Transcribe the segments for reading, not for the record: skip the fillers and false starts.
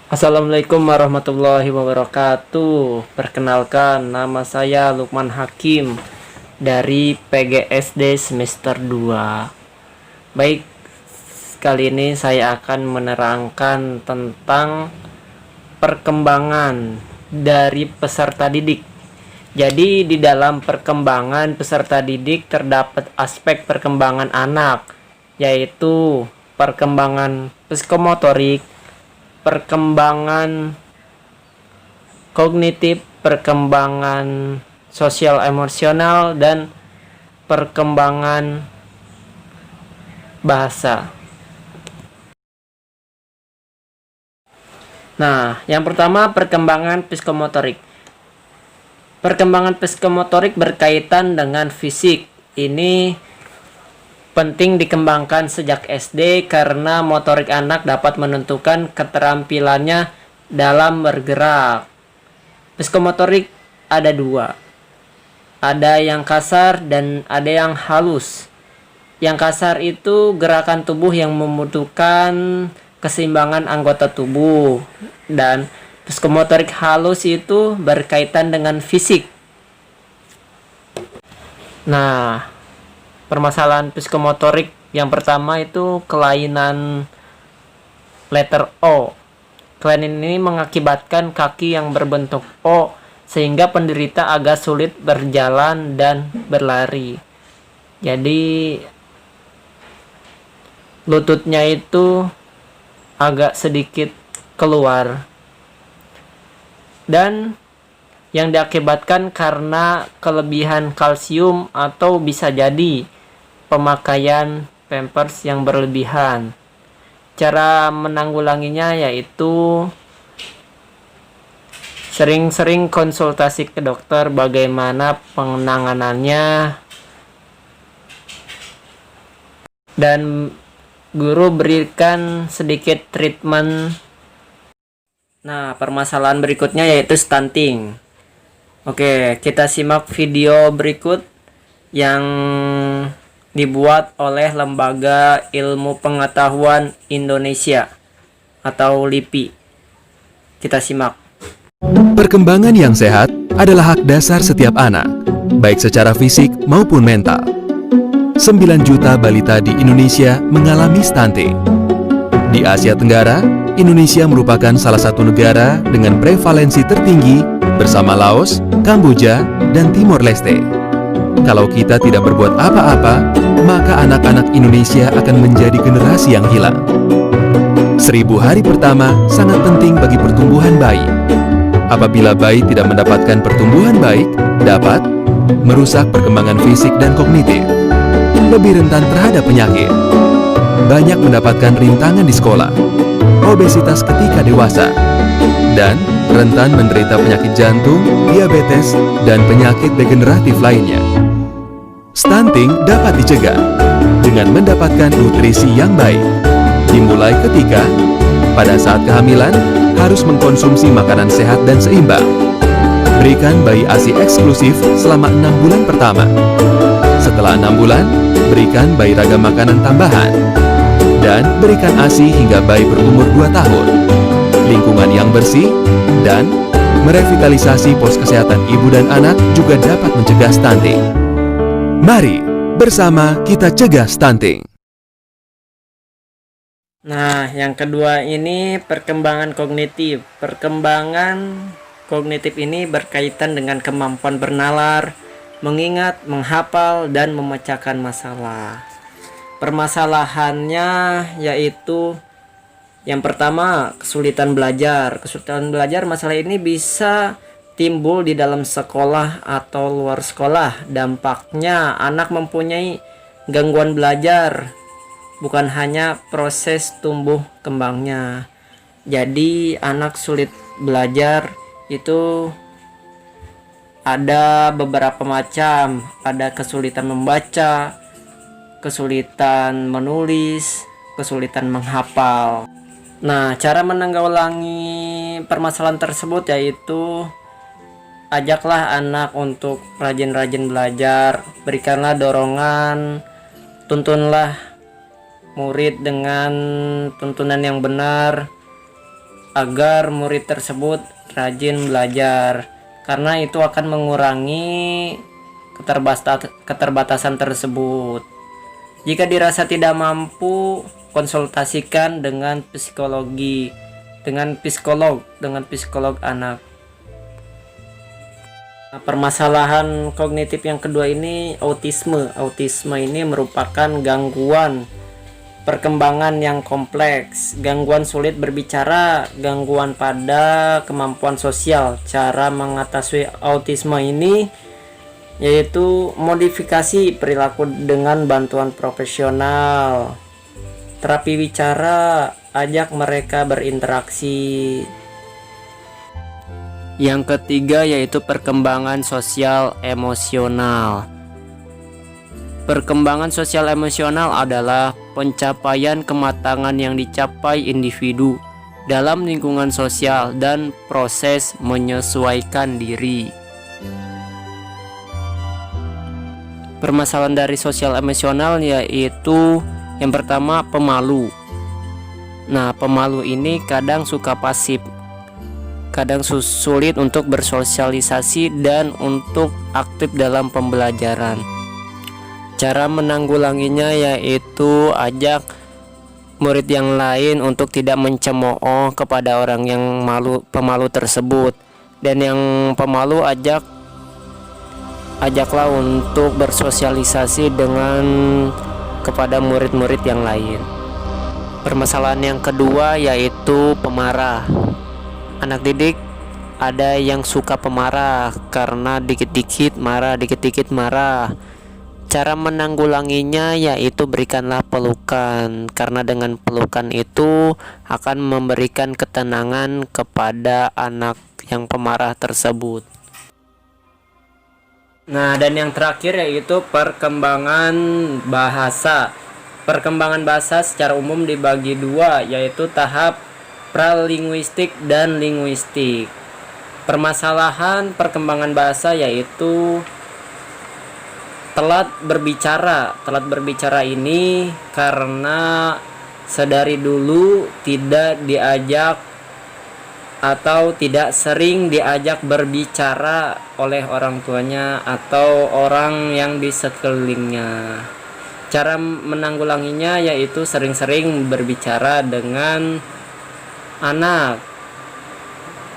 Assalamualaikum warahmatullahi wabarakatuh. Perkenalkan, nama saya Lukman Hakim dari PGSD semester 2. Baik, kali ini saya akan menerangkan tentang perkembangan dari peserta didik. Jadi di dalam perkembangan peserta didik terdapat aspek perkembangan anak, yaitu perkembangan psikomotorik, perkembangan kognitif, perkembangan sosial emosional, dan perkembangan bahasa. Nah, yang pertama perkembangan psikomotorik. Perkembangan psikomotorik berkaitan dengan fisik. Ini penting dikembangkan sejak SD karena motorik anak dapat menentukan keterampilannya dalam bergerak. Psikomotorik ada dua. Ada yang kasar dan ada yang halus. Yang kasar itu gerakan tubuh yang membutuhkan keseimbangan anggota tubuh. Dan psikomotorik halus itu berkaitan dengan fisik. Nah, permasalahan psikomotorik yang pertama itu kelainan letter O. Kelainan ini mengakibatkan kaki yang berbentuk O sehingga penderita agak sulit berjalan dan berlari. Jadi lututnya itu agak sedikit keluar. Dan yang diakibatkan karena kelebihan kalsium atau bisa jadi pemakaian pampers yang berlebihan. Cara menanggulanginya yaitu sering-sering konsultasi ke dokter bagaimana penanganannya, dan guru berikan sedikit treatment. Nah, permasalahan berikutnya yaitu stunting. Oke, kita simak video berikut yang dibuat oleh Lembaga Ilmu Pengetahuan Indonesia atau LIPI. Kita simak. Perkembangan yang sehat adalah hak dasar setiap anak, baik secara fisik maupun mental. 9 juta balita di Indonesia mengalami stunting. Di Asia Tenggara, Indonesia merupakan salah satu negara dengan prevalensi tertinggi bersama Laos, Kamboja, dan Timor Leste. Kalau kita tidak berbuat apa-apa, maka anak-anak Indonesia akan menjadi generasi yang hilang. 1000 hari pertama sangat penting bagi pertumbuhan bayi. Apabila bayi tidak mendapatkan pertumbuhan baik, dapat merusak perkembangan fisik dan kognitif, lebih rentan terhadap penyakit, banyak mendapatkan rintangan di sekolah, obesitas ketika dewasa, dan rentan menderita penyakit jantung, diabetes, dan penyakit degeneratif lainnya. Stunting dapat dicegah dengan mendapatkan nutrisi yang baik. Dimulai ketika pada saat kehamilan harus mengkonsumsi makanan sehat dan seimbang. Berikan bayi ASI eksklusif selama 6 bulan pertama. Setelah 6 bulan, berikan bayi ragam makanan tambahan. Dan berikan ASI hingga bayi berumur 2 tahun. Lingkungan yang bersih dan merevitalisasi pos kesehatan ibu dan anak juga dapat mencegah stunting. Mari bersama kita cegah stunting. Nah, yang kedua ini perkembangan kognitif. Perkembangan kognitif ini berkaitan dengan kemampuan bernalar, mengingat, menghafal, dan memecahkan masalah. Permasalahannya yaitu yang pertama, kesulitan belajar. Kesulitan belajar, masalah ini bisa timbul di dalam sekolah atau luar sekolah. Dampaknya anak mempunyai gangguan belajar, bukan hanya proses tumbuh kembangnya. Jadi anak sulit belajar itu ada beberapa macam. Ada kesulitan membaca, kesulitan menulis, kesulitan menghafal. Nah, cara menanggulangi permasalahan tersebut yaitu ajaklah anak untuk rajin-rajin belajar, berikanlah dorongan, tuntunlah murid dengan tuntunan yang benar, agar murid tersebut rajin belajar, karena itu akan mengurangi keterbatasan tersebut. Jika dirasa tidak mampu, konsultasikan dengan psikolog anak. Nah, permasalahan kognitif yang kedua ini autisme. Autisme ini merupakan gangguan perkembangan yang kompleks, gangguan sulit berbicara, gangguan pada kemampuan sosial. Cara mengatasi autisme ini yaitu modifikasi perilaku dengan bantuan profesional. Terapi bicara, ajak mereka berinteraksi. Yang ketiga yaitu perkembangan sosial emosional. Perkembangan sosial emosional adalah pencapaian kematangan yang dicapai individu dalam lingkungan sosial dan proses menyesuaikan diri. Permasalahan dari sosial emosional yaitu yang pertama pemalu. Nah, pemalu ini kadang suka pasif, kadang sulit untuk bersosialisasi dan untuk aktif dalam pembelajaran. Cara menanggulanginya yaitu ajak murid yang lain untuk tidak mencemooh kepada orang yang pemalu tersebut, dan yang pemalu ajaklah untuk bersosialisasi dengan kepada murid-murid yang lain. Permasalahan yang kedua yaitu pemarah. Anak didik ada yang suka pemarah karena dikit-dikit marah. Cara menanggulanginya yaitu berikanlah pelukan, karena dengan pelukan itu akan memberikan ketenangan kepada anak yang pemarah tersebut. Nah, dan yang terakhir yaitu perkembangan bahasa. Perkembangan bahasa secara umum dibagi dua, yaitu tahap pralinguistik dan linguistik. Permasalahan perkembangan bahasa yaitu telat berbicara. Telat berbicara ini karena sedari dulu tidak diajak atau tidak sering diajak berbicara oleh orang tuanya atau orang yang di sekelilingnya. Cara menanggulanginya yaitu sering-sering berbicara dengan anak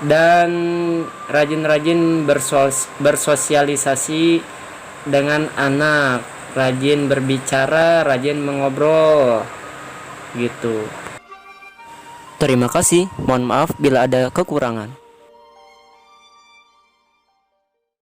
dan rajin-rajin bersosialisasi dengan anak, rajin berbicara, rajin mengobrol gitu. Terima kasih, mohon maaf bila ada kekurangan.